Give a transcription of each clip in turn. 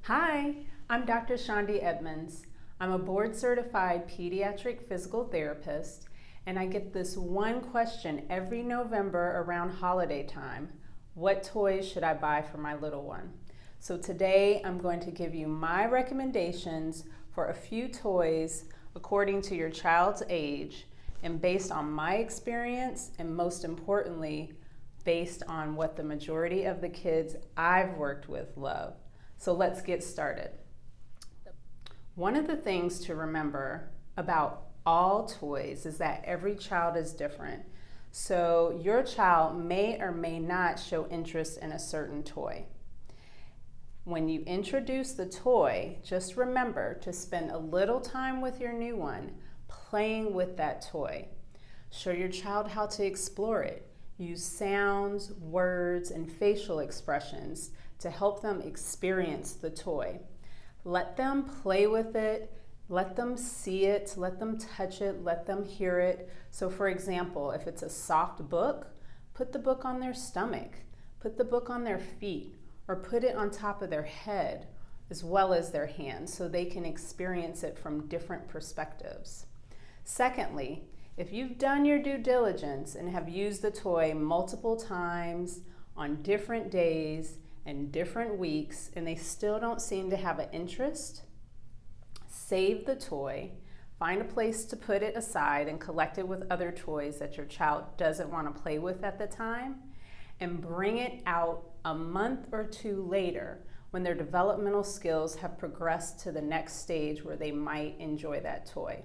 Hi, I'm Dr. Shondi Edmonds. I'm a board-certified pediatric physical therapist, and I get this one question every November around holiday time: what toys should I buy for my little one? So today I'm going to give you my recommendations for a few toys according to your child's age and based on my experience, and most importantly, based on what the majority of the kids I've worked with love. So let's get started. One of the things to remember about all toys is that every child is different. So your child may or may not show interest in a certain toy. When you introduce the toy, just remember to spend a little time with your new one playing with that toy. Show your child how to explore it. Use sounds, words, and facial expressions to help them experience the toy. Let them play with it, let them see it, let them touch it, let them hear it. So for example, if it's a soft book, put the book on their stomach, put the book on their feet, or put it on top of their head as well as their hands so they can experience it from different perspectives. Secondly, if you've done your due diligence and have used the toy multiple times on different days and different weeks and they still don't seem to have an interest, save the toy, find a place to put it aside and collect it with other toys that your child doesn't want to play with at the time, and bring it out a month or two later when their developmental skills have progressed to the next stage where they might enjoy that toy.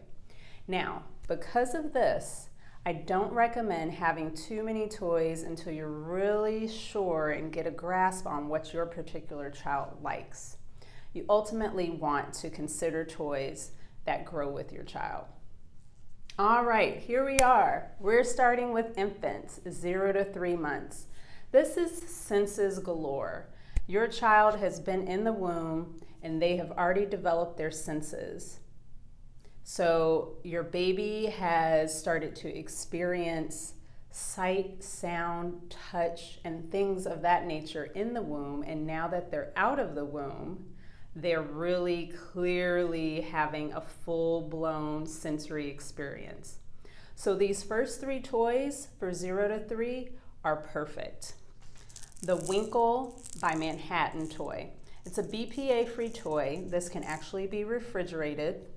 Now, because of this, I don't recommend having too many toys until you're really sure and get a grasp on what your particular child likes. You ultimately want to consider toys that grow with your child. All right, here we are. We're starting with infants, 0 to 3 months. This is senses galore. Your child has been in the womb and they have already developed their senses. So your baby has started to experience sight, sound, touch, and things of that nature in the womb. And now that they're out of the womb, they're really clearly having a full-blown sensory experience. So these first 3 toys for 0 to 3 are perfect. The Winkel by Manhattan toy. It's a BPA-free toy. This can actually be refrigerated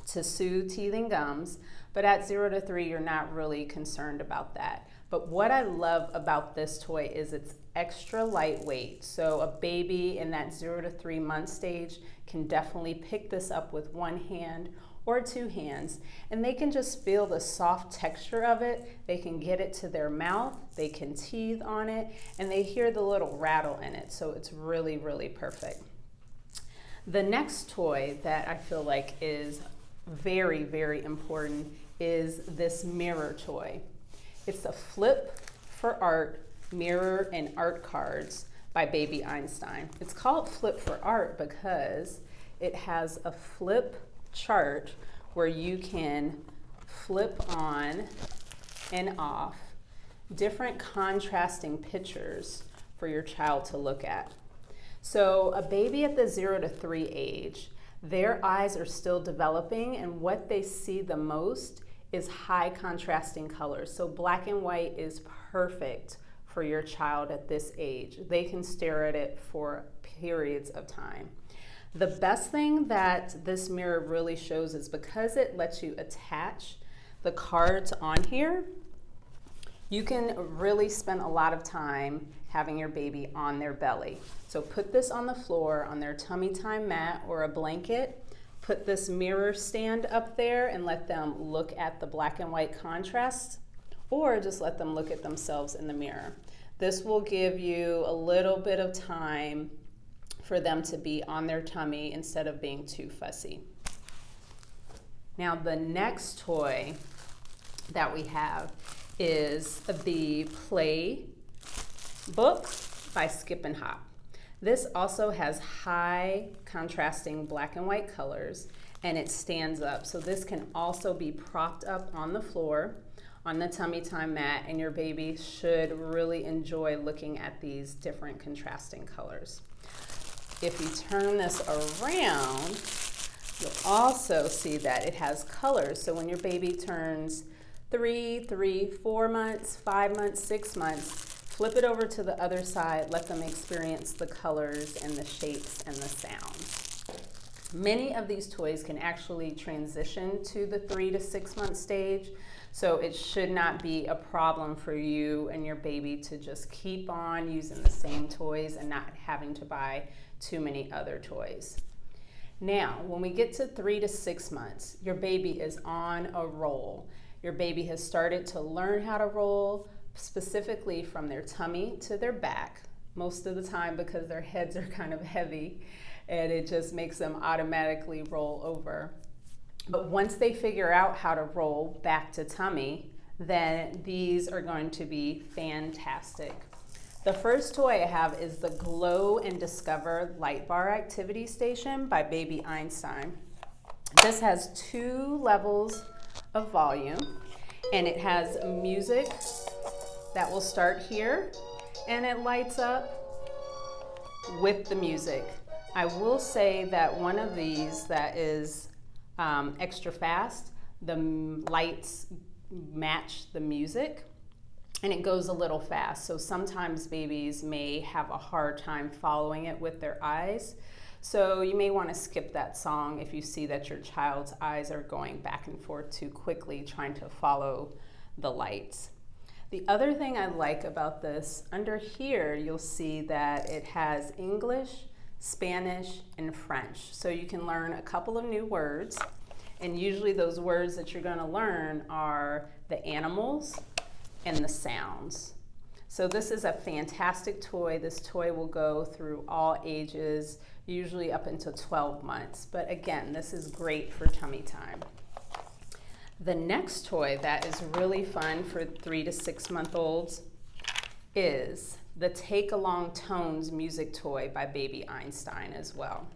to soothe teething gums, but at 0 to 3, you're not really concerned about that. But what I love about this toy is it's extra lightweight. So a baby in that 0 to 3 month stage can definitely pick this up with one hand or 2 hands, and they can just feel the soft texture of it. They can get it to their mouth, they can teethe on it, and they hear the little rattle in it. So it's really, really perfect. The next toy that I feel like is very, very important is this mirror toy. It's a Flip for Art mirror and art cards by Baby Einstein. It's called Flip for Art because it has a flip chart where you can flip on and off different contrasting pictures for your child to look at. So a baby at the 0 to 3 age, their eyes are still developing, and what they see the most is high contrasting colors. So black and white is perfect for your child at this age. They can stare at it for periods of time. The best thing that this mirror really shows is because it lets you attach the cards on here, you can really spend a lot of time having your baby on their belly. So put this on the floor on their tummy time mat or a blanket. Put this mirror stand up there and let them look at the black and white contrast, or just let them look at themselves in the mirror. This will give you a little bit of time for them to be on their tummy instead of being too fussy. Now the next toy that we have is the Play Book by Skip and Hop. This also has high contrasting black and white colors, and it stands up. So this can also be propped up on the floor on the tummy time mat, and your baby should really enjoy looking at these different contrasting colors. If you turn this around, you'll also see that it has colors. So when your baby turns 3, 4 months, 5 months, 6 months, flip it over to the other side, let them experience the colors and the shapes and the sounds. Many of these toys can actually transition to the 3 to 6 month stage, so it should not be a problem for you and your baby to just keep on using the same toys and not having to buy too many other toys. Now, when we get to 3 to 6 months, your baby is on a roll. Your baby has started to learn how to roll, specifically from their tummy to their back, most of the time because their heads are kind of heavy and it just makes them automatically roll over. But once they figure out how to roll back to tummy, then these are going to be fantastic. The first toy I have is the Glow and Discover Light Bar Activity Station by Baby Einstein. This has 2 levels of volume, and it has music that will start here, and it lights up with the music. I will say that one of these that is extra fast, the lights match the music, and it goes a little fast. So sometimes babies may have a hard time following it with their eyes. So you may want to skip that song if you see that your child's eyes are going back and forth too quickly trying to follow the lights. The other thing I like about this, under here you'll see that it has English, Spanish, and French. So you can learn a couple of new words, and usually those words that you're going to learn are the animals and the sounds. So this is a fantastic toy. This toy will go through all ages, usually up until 12 months. But again, this is great for tummy time. The next toy that is really fun for 3 to 6 month olds is the Take Along Tones music toy by Baby Einstein as well.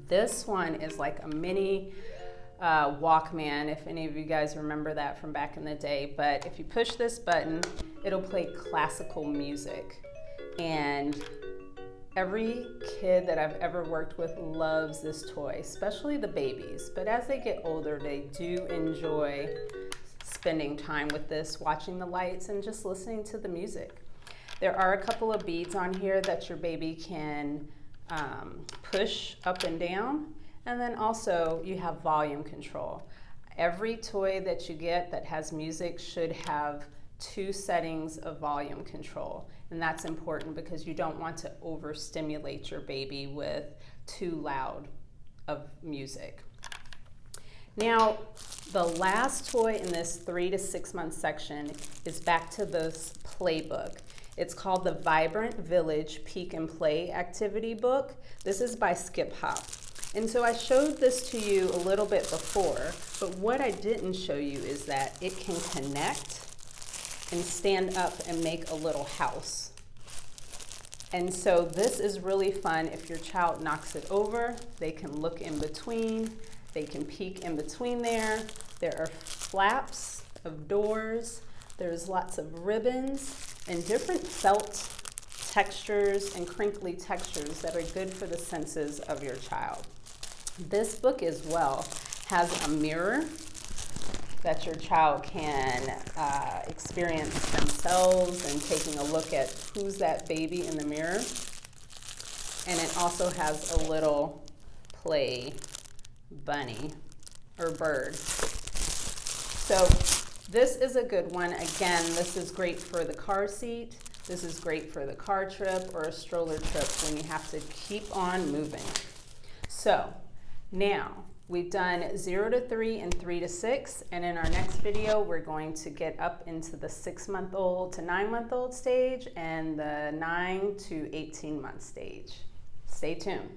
This one is like a mini Walkman, if any of you guys remember that from back in the day. But if you push this button, it'll play classical music. And every kid that I've ever worked with loves this toy, especially the babies. But as they get older, they do enjoy spending time with this, watching the lights and just listening to the music. There are a couple of beads on here that your baby can push up and down. And then also you have volume control. Every toy that you get that has music should have 2 settings of volume control. And that's important because you don't want to overstimulate your baby with too loud of music. Now, the last toy in this 3 to 6 month section is back to this playbook. It's called the Vibrant Village Peek and Play Activity Book. This is by Skip Hop. And so I showed this to you a little bit before, but what I didn't show you is that it can connect and stand up and make a little house. And so this is really fun. If your child knocks it over, they can look in between, they can peek in between there. There are flaps of doors, there's lots of ribbons and different felt textures and crinkly textures that are good for the senses of your child. This book as well has a mirror that your child can experience themselves and taking a look at who's that baby in the mirror. And it also has a little play bunny or bird. So this is a good one. Again, this is great for the car seat. This is great for the car trip or a stroller trip when you have to keep on moving. So now we've done 0 to 3 and 3 to 6, and in our next video we're going to get up into the 6-month-old to 9-month-old stage and the 9 to 18-month stage. Stay tuned.